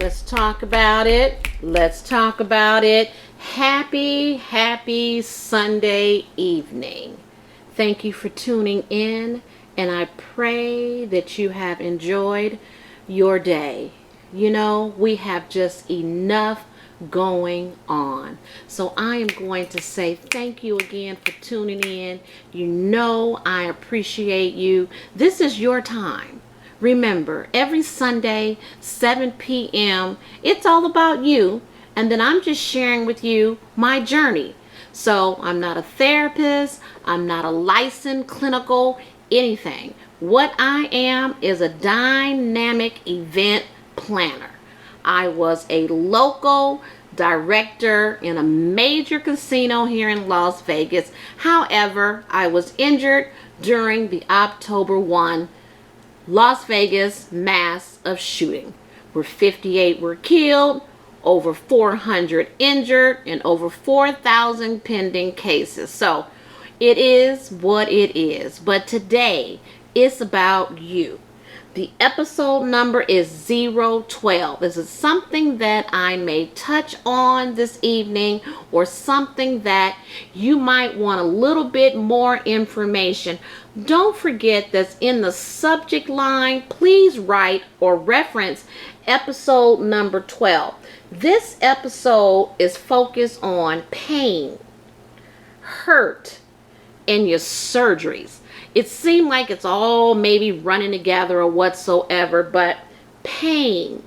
Let's talk about it. Let's talk about it. Happy Sunday evening. Thank you for tuning in, and I pray that you have enjoyed your day. You know, we have just enough going on. So I am going to say thank you again for tuning in. You know I appreciate you. This is your time. Remember, every Sunday, 7 p.m., it's all about you. And then I'm just sharing with you my journey. So I'm not a therapist. I'm not a licensed clinical anything. What I am is a dynamic event planner. I was a local director in a major casino here in Las Vegas. However, I was injured during the October 1 Las Vegas mass shooting, where 58 were killed, over 400 injured, and over 4,000 pending cases. So it is what it is. But today, it's about you. The episode number is 012. This is something that I may touch on this evening, or something that you might want a little bit more information. Don't forget that's in the subject line. Please write or reference episode number 12. This episode is focused on pain, hurt, and your surgeries. It seemed like it's all maybe running together or whatsoever, but pain,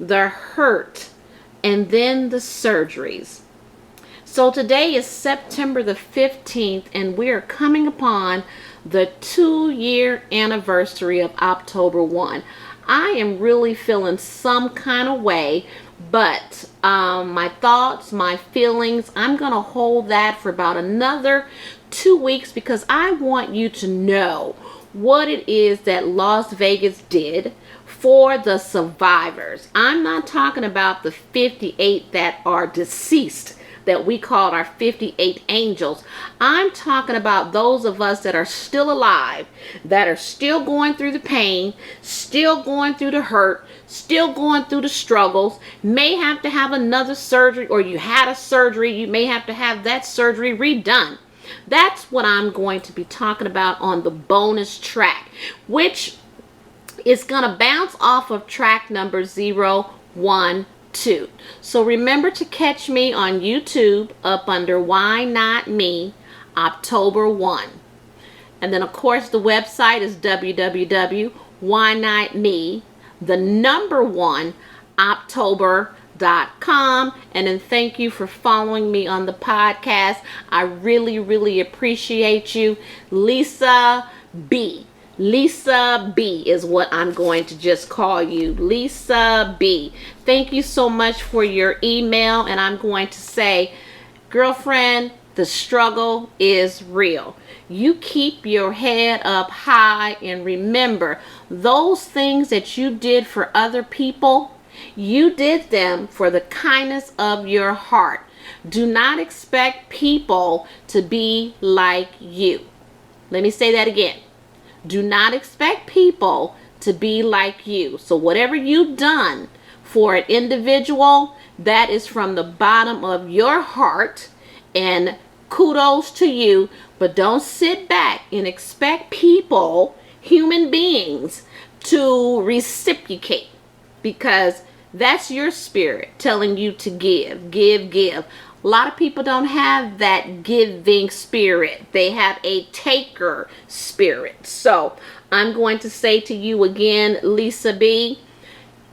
the hurt, and then the surgeries. So today is September the 15th, and we are coming upon the 2-year anniversary of October 1. I am really feeling some kind of way, but my thoughts, my feelings, I'm going to hold that for about another 2 weeks, because I want you to know what it is that Las Vegas did for the survivors. I'm not talking about the 58 that are deceased, that we call our 58 angels. I'm talking about those of us that are still alive, that are still going through the pain, still going through the hurt, still going through the struggles, may have to have another surgery, or you had a surgery, you may have to have that surgery redone. That's what I'm going to be talking about on the bonus track, which is going to bounce off of track number 012. So remember to catch me on YouTube up under Why Not Me, October 1. And then, of course, the website is www.whynotme1october.com. And then thank you for following me on the podcast. I really appreciate you. Lisa B. Lisa B is what I'm going to just call you. Lisa B. Thank you so much for your email. And I'm going to say, girlfriend, the struggle is real. You keep your head up high, and remember, those things that you did for other people, you did them for the kindness of your heart. Do not expect people to be like you. Let me say that again. Do not expect people to be like you. So whatever you've done for an individual, that is from the bottom of your heart, and kudos to you. But don't sit back and expect people, human beings, to reciprocate, because that's your spirit telling you to give. A lot of people don't have that giving spirit. They have a taker spirit. So I'm going to say to you again, Lisa B,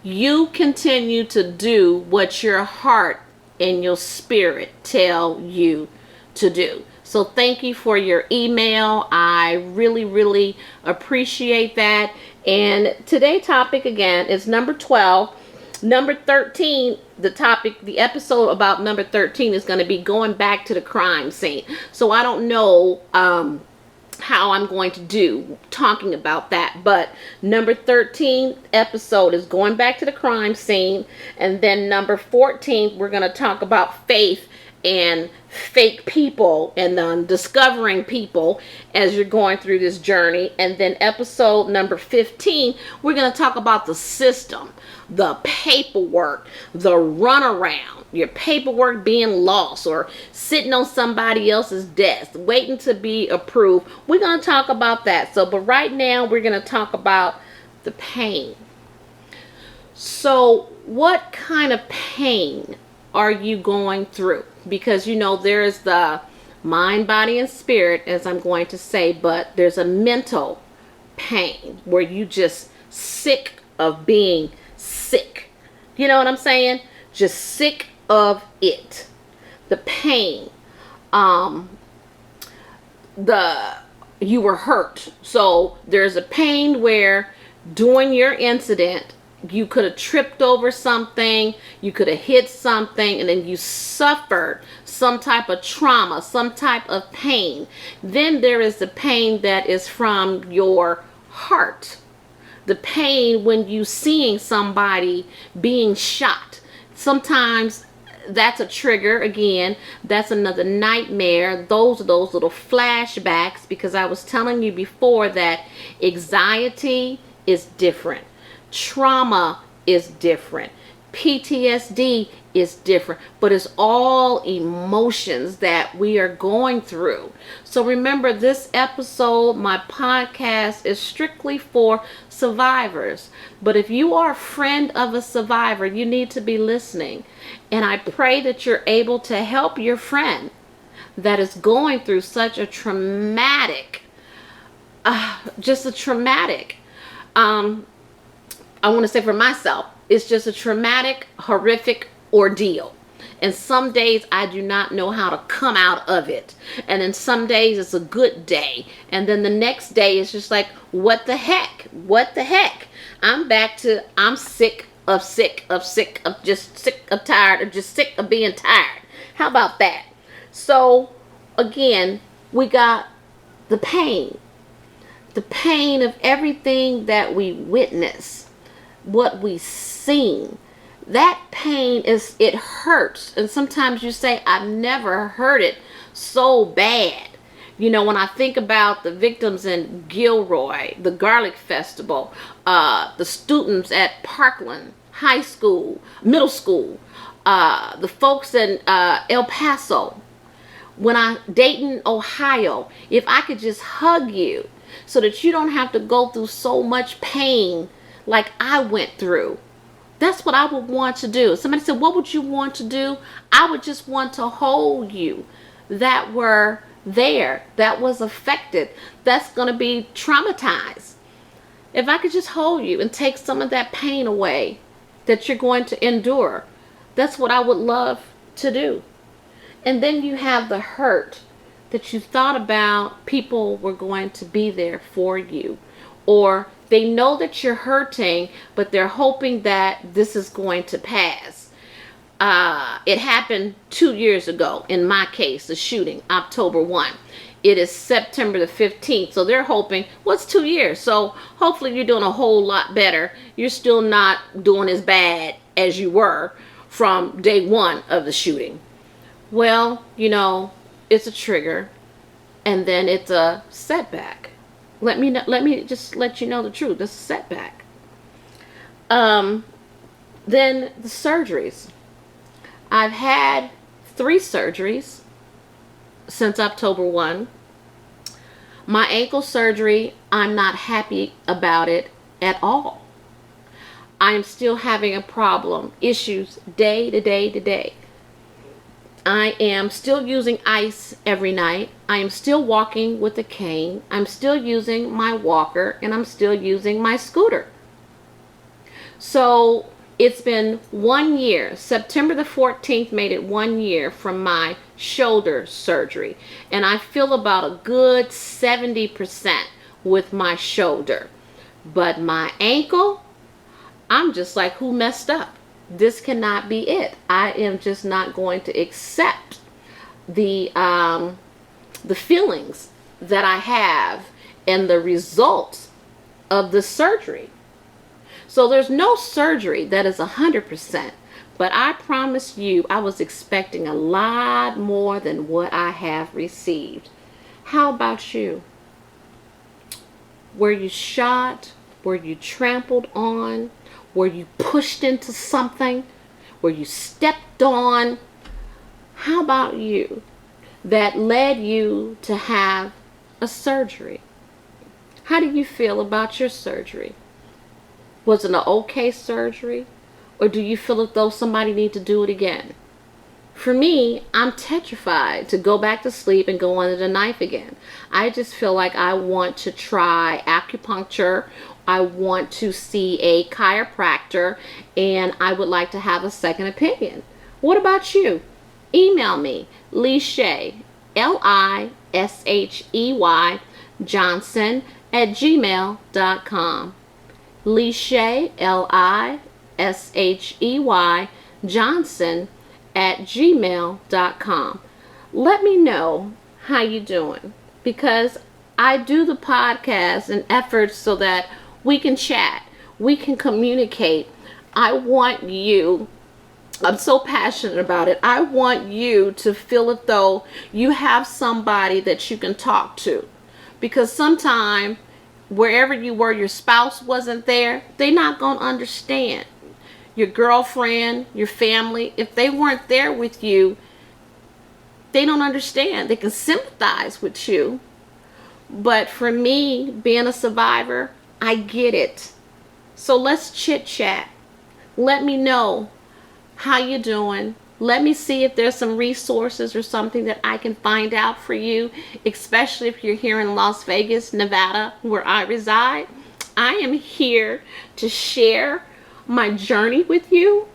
you continue to do what your heart and your spirit tell you to do. So thank you for your email. I really appreciate that. And today's topic again is number 12. Number 13, the episode about number 13 is going to be going back to the crime scene. So I don't know how I'm going to do talking about that. But number 13 episode is going back to the crime scene. And then number 14, we're going to talk about faith and fake people, and discovering people as you're going through this journey. And then episode number 15, we're going to talk about the system. the paperwork, the runaround, your paperwork being lost or sitting on somebody else's desk, waiting to be approved. We're going to talk about that. So, but right now we're going to talk about the pain. So, what kind of pain are you going through? Because, you know, there's the mind, body, and spirit, as I'm going to say, but there's a mental pain where you just sick of being sick. You know what I'm saying? Just sick of it. The pain. You were hurt. So there's a pain where during your incident, you could have tripped over something, you could have hit something, and then you suffered some type of trauma, some type of pain. Then there is the pain that is from your heart. The pain when you seeing somebody being shot. Sometimes that's a trigger again. That's another nightmare. Those are those little flashbacks, because I was telling you before that anxiety is different. Trauma is different. PTSD is different, but it's all emotions that we are going through. So remember, this episode, my podcast, is strictly for survivors. But if you are a friend of a survivor, you need to be listening. And I pray that you're able to help your friend that is going through such a traumatic, I want to say for myself, it's just a traumatic, horrific ordeal. And some days I do not know how to come out of it. And then some days it's a good day. And then the next day it's just like, what the heck? What the heck? I'm sick of being tired. How about that? So again, we got the pain. The pain of everything that we witness. What we seen. That pain it hurts. And sometimes you say, I've never heard it so bad. You know, when I think about the victims in Gilroy, the Garlic Festival, the students at Parkland High School, middle school, the folks in El Paso, Dayton, Ohio, if I could just hug you so that you don't have to go through so much pain like I went through. That's what I would want to do. Somebody said, what would you want to do? I would just want to hold you that were there, that was affected, that's going to be traumatized. If I could just hold you and take some of that pain away that you're going to endure, that's what I would love to do. And then you have the hurt that you thought about people were going to be there for you, or they know that you're hurting, but they're hoping that this is going to pass. It happened 2 years ago, in my case, the shooting, October 1. It is September the 15th, so they're hoping, well, it's 2 years, so hopefully you're doing a whole lot better. You're still not doing as bad as you were from day one of the shooting. Well, you know, it's a trigger, and then it's a setback. Let me just let you know the truth. This is a setback. Then the surgeries. I've had 3 surgeries since October 1. My ankle surgery, I'm not happy about it at all. I am still having a problem, issues day to day to day. I am still using ice every night. I am still walking with a cane. I'm still using my walker, and I'm still using my scooter. So it's been 1 year. September the 14th made it 1 year from my shoulder surgery. And I feel about a good 70% with my shoulder. But my ankle, I'm just like, who messed up? This cannot be it. I am just not going to accept the feelings that I have and the results of the surgery. So there's no surgery that is 100%, but I promise you, I was expecting a lot more than what I have received. How about you? Were you shot? Were you trampled on? Were you pushed into something? Were you stepped on? How about you? That led you to have a surgery. How do you feel about your surgery? Was it an okay surgery? Or do you feel as though somebody needs to do it again? For me, I'm petrified to go back to sleep and go under the knife again. I just feel like I want to try acupuncture. I want to see a chiropractor, and I would like to have a second opinion. What about you? Email me, Li Shey, Lishey Johnson @gmail.com. Li Shey, Lishey Johnson @gmail.com. Let me know how you doing, because I do the podcast in efforts so that we can chat, we can communicate. I'm so passionate about it. I want you to feel as though you have somebody that you can talk to, because sometimes wherever you were, your spouse wasn't there, they're not going to understand. Your girlfriend, your family, if they weren't there with you, they don't understand. They can sympathize with you. But for me, being a survivor, I get it. So let's chit chat. Let me know how you doing. Let me see if there's some resources or something that I can find out for you, especially if you're here in Las Vegas, Nevada, where I reside. I am here to share my journey with you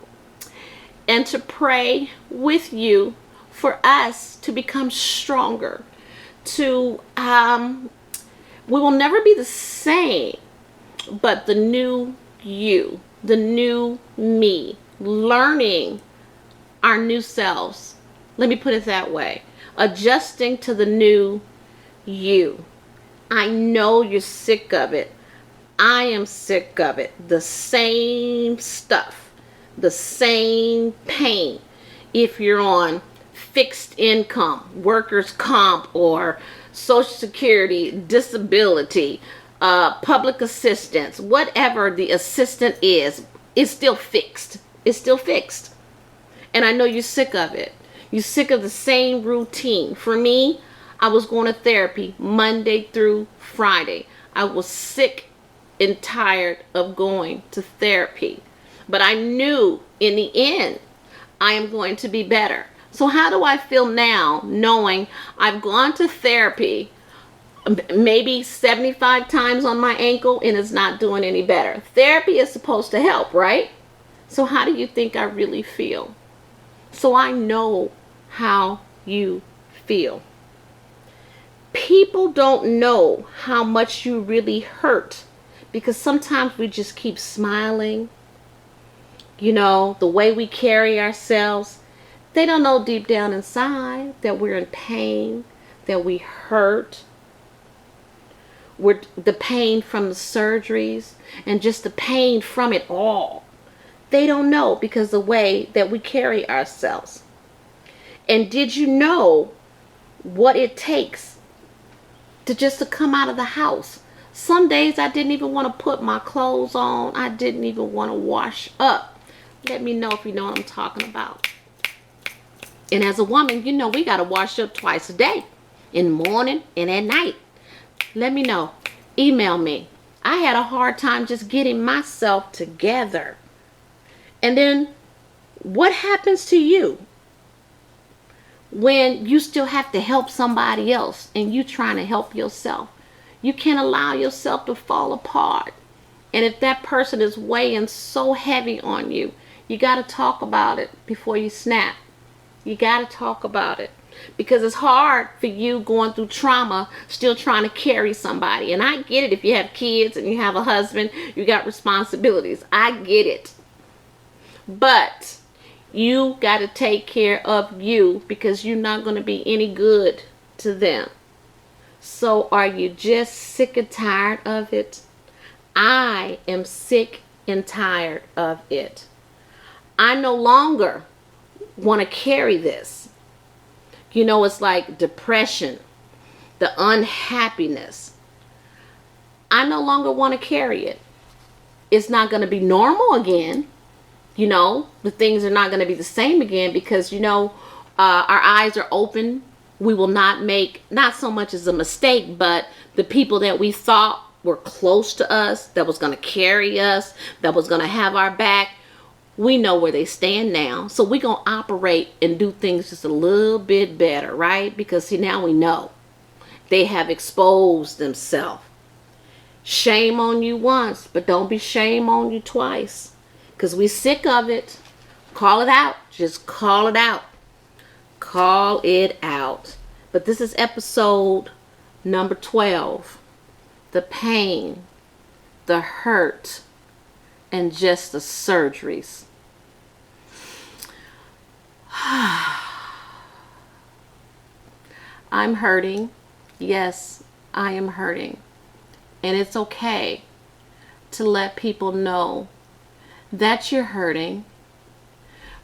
and to pray with you for us to become stronger. We will never be the same, but the new you, the new me, learning our new selves. Let me put it that way. Adjusting to the new you. I know you're sick of it. I am sick of it. The same stuff. The same pain. If you're on fixed income, workers' comp, or Social Security, disability, public assistance, whatever the assistant is, it's still fixed. It's still fixed. And I know you're sick of it. You're sick of the same routine. For me, I was going to therapy Monday through Friday. I was sick and tired of going to therapy. But I knew in the end, I am going to be better. So how do I feel now knowing I've gone to therapy maybe 75 times on my ankle and it's not doing any better? Therapy is supposed to help, right? So how do you think I really feel? So I know how you feel. People don't know how much you really hurt, because sometimes we just keep smiling. You know, the way we carry ourselves, they don't know deep down inside that we're in pain, that we hurt. The pain from the surgeries and just the pain from it all. They don't know because the way that we carry ourselves. And did you know what it takes to come out of the house? Some days I didn't even want to put my clothes on. I didn't even want to wash up. Let me know if you know what I'm talking about. And as a woman, you know we got to wash up twice a day. In the morning and at night. Let me know. Email me. I had a hard time just getting myself together. And then what happens to you when you still have to help somebody else and you trying to help yourself? You can't allow yourself to fall apart. And if that person is weighing so heavy on you, you got to talk about it before you snap. You got to talk about it. Because it's hard for you going through trauma, still trying to carry somebody. And I get it. If you have kids and you have a husband, you got responsibilities. I get it. But you got to take care of you, because you're not going to be any good to them. So are you just sick and tired of it? I am sick and tired of it. I no longer want to carry this. You know, it's like depression, the unhappiness. I no longer want to carry it. it's not going to be normal again. You know, the things are not going to be the same again because, you know, our eyes are open. We will not make, not so much as a mistake, but the people that we thought were close to us, that was going to carry us, that was going to have our back, we know where they stand now. So we're going to operate and do things just a little bit better, right? Because see, now we know they have exposed themselves. Shame on you once, but don't be shame on you twice. Because we sick of it. Call it out. Just call it out. Call it out. But this is episode number 12. The pain, the hurt, and just the surgeries. I'm hurting. Yes, I am hurting. And it's okay to let people know that you're hurting.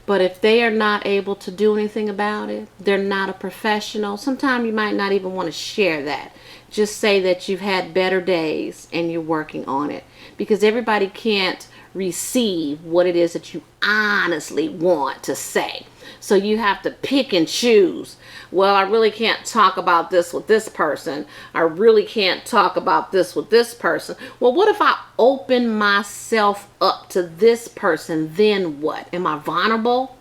But if they are not able to do anything about it, they're not a professional. Sometimes you might not even want to share that. Just say that you've had better days and you're working on it. Because everybody can't receive what it is that you honestly want to say. So you have to pick and choose. Well, I really can't talk about this with this person. I really can't talk about this with this person. Well, what if I open myself up to this person? Then what? Am I vulnerable?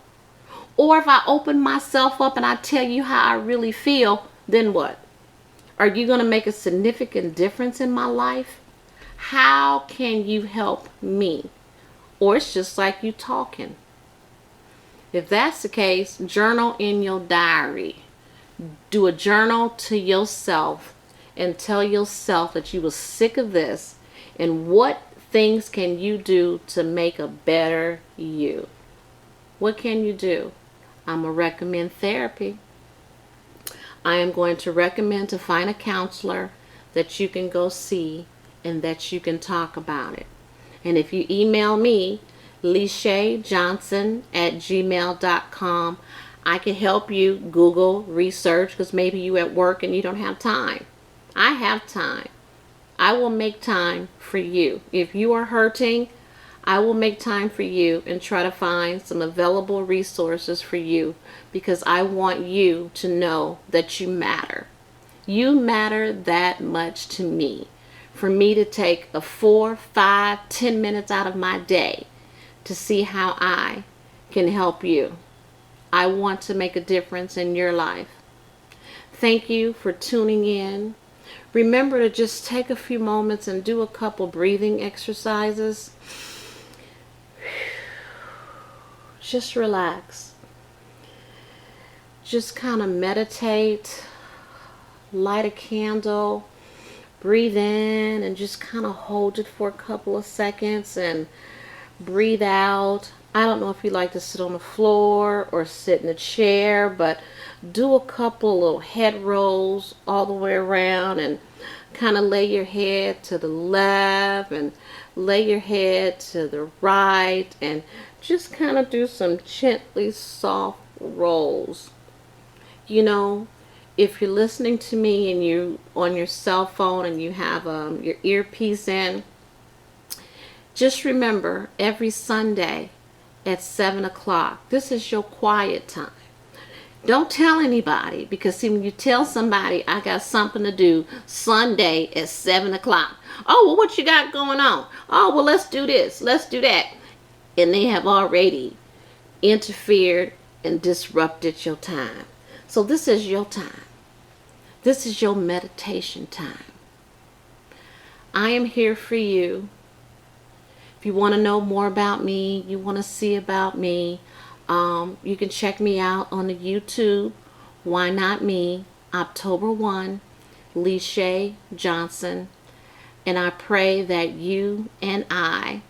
Or if I open myself up and I tell you how I really feel, then what? Are you going to make a significant difference in my life? How can you help me? Or it's just like you talking. If that's the case, journal in your diary. Do a journal to yourself and tell yourself that you were sick of this and what things can you do to make a better you. What can you do? I'm going to recommend therapy. I am going to recommend to find a counselor that you can go see and that you can talk about it. And if you email me, Li Shey Johnson at gmail.com, I can help you Google, research, because maybe you at work and you don't have time. I have time. I will make time for you. If you are hurting, I will make time for you and try to find some available resources for you because I want you to know that you matter. You matter that much to me. For me to take a 4, 5, 10 minutes out of my day to see how I can help you. I want to make a difference in your life. Thank you for tuning in. Remember to just take a few moments and do a couple breathing exercises. Just relax. Just kind of meditate. Light a candle. Breathe in and just kind of hold it for a couple of seconds and breathe out. I don't know if you like to sit on the floor or sit in a chair, but do a couple little head rolls all the way around and kind of lay your head to the left and lay your head to the right and just kind of do some gently soft rolls. You know, if you're listening to me and you're on your cell phone and you have your earpiece in, just remember every Sunday at 7 o'clock, this is your quiet time. Don't tell anybody because see, when you tell somebody I got something to do Sunday at 7 o'clock, oh, well, what you got going on? Oh, well, let's do this, let's do that. And they have already interfered and disrupted your time. So this is your time. This is your meditation time. I am here for you. If you want to know more about me, you want to see about me, you can check me out on the YouTube. Why Not Me? October 1, Li Shey Johnson. And I pray that you and I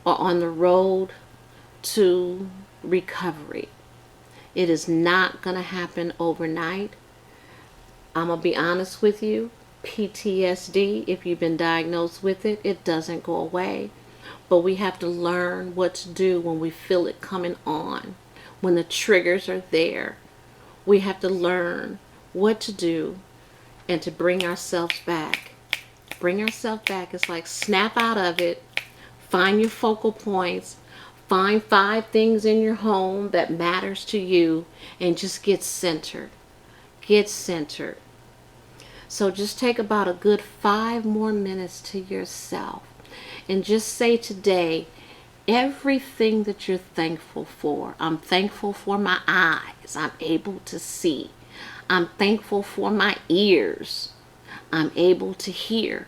are on the road to recovery. It is not going to happen overnight. I'm going to be honest with you. PTSD, if you've been diagnosed with it, it doesn't go away. But we have to learn what to do when we feel it coming on. When the triggers are there, we have to learn what to do and to bring ourselves back. Bring ourselves back. It's like snap out of it, Find your focal points. Find 5 things in your home that matters to you and just get centered. Get centered. So just take about a good 5 more minutes to yourself and just say today everything that you're thankful for. I'm thankful for my eyes. I'm able to see. I'm thankful for my ears. I'm able to hear.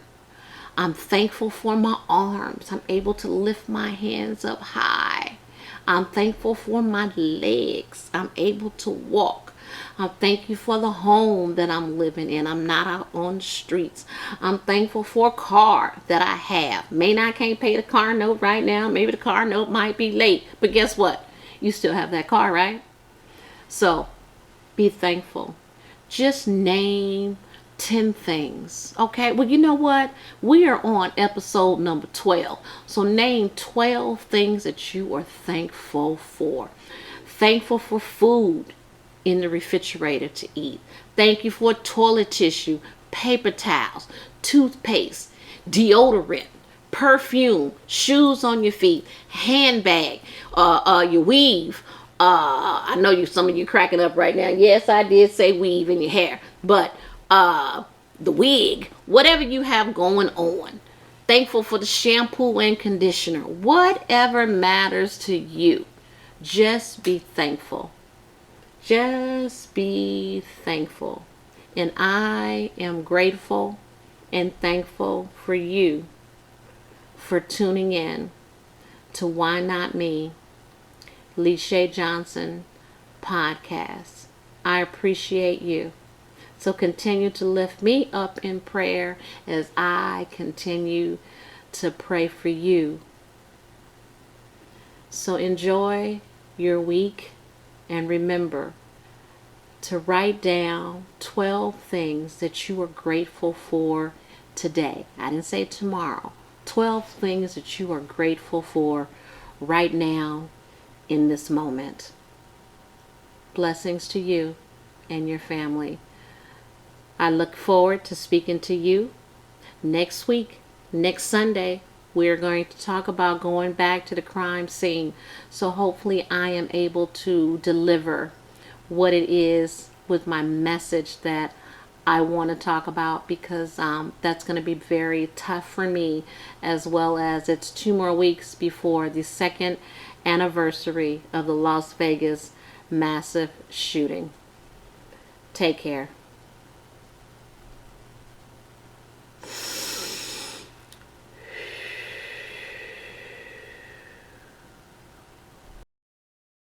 I'm thankful for my arms. I'm able to lift my hands up high. I'm thankful for my legs. I'm able to walk. I'm thankful for the home that I'm living in. I'm not out on the streets. I'm thankful for a car that I have. Can't pay the car note right now. Maybe the car note might be late. But guess what? You still have that car, right? So be thankful. Just name 10 things. Okay, well, you know what? We are on episode number 12. So name 12 things that you are thankful for. Thankful for food in the refrigerator to eat. Thank you for toilet tissue, paper towels, toothpaste, deodorant, perfume, shoes on your feet, handbag, your weave. I know some of you cracking up right now. Yes, I did say weave in your hair, but the wig, whatever you have going on. Thankful for the shampoo and conditioner. Whatever matters to you, just be thankful. Just be thankful. And I am grateful and thankful for you for tuning in to Why Not Me, Li Shey Johnson podcast. I appreciate you. So continue to lift me up in prayer as I continue to pray for you. So enjoy your week and remember to write down 12 things that you are grateful for today. I didn't say tomorrow. 12 things that you are grateful for right now in this moment. Blessings to you and your family. I look forward to speaking to you next week. Next Sunday, we're going to talk about going back to the crime scene. So hopefully I am able to deliver what it is with my message that I want to talk about, because that's going to be very tough for me, as well as it's 2 more weeks before the 2nd anniversary of the Las Vegas massive shooting. Take care.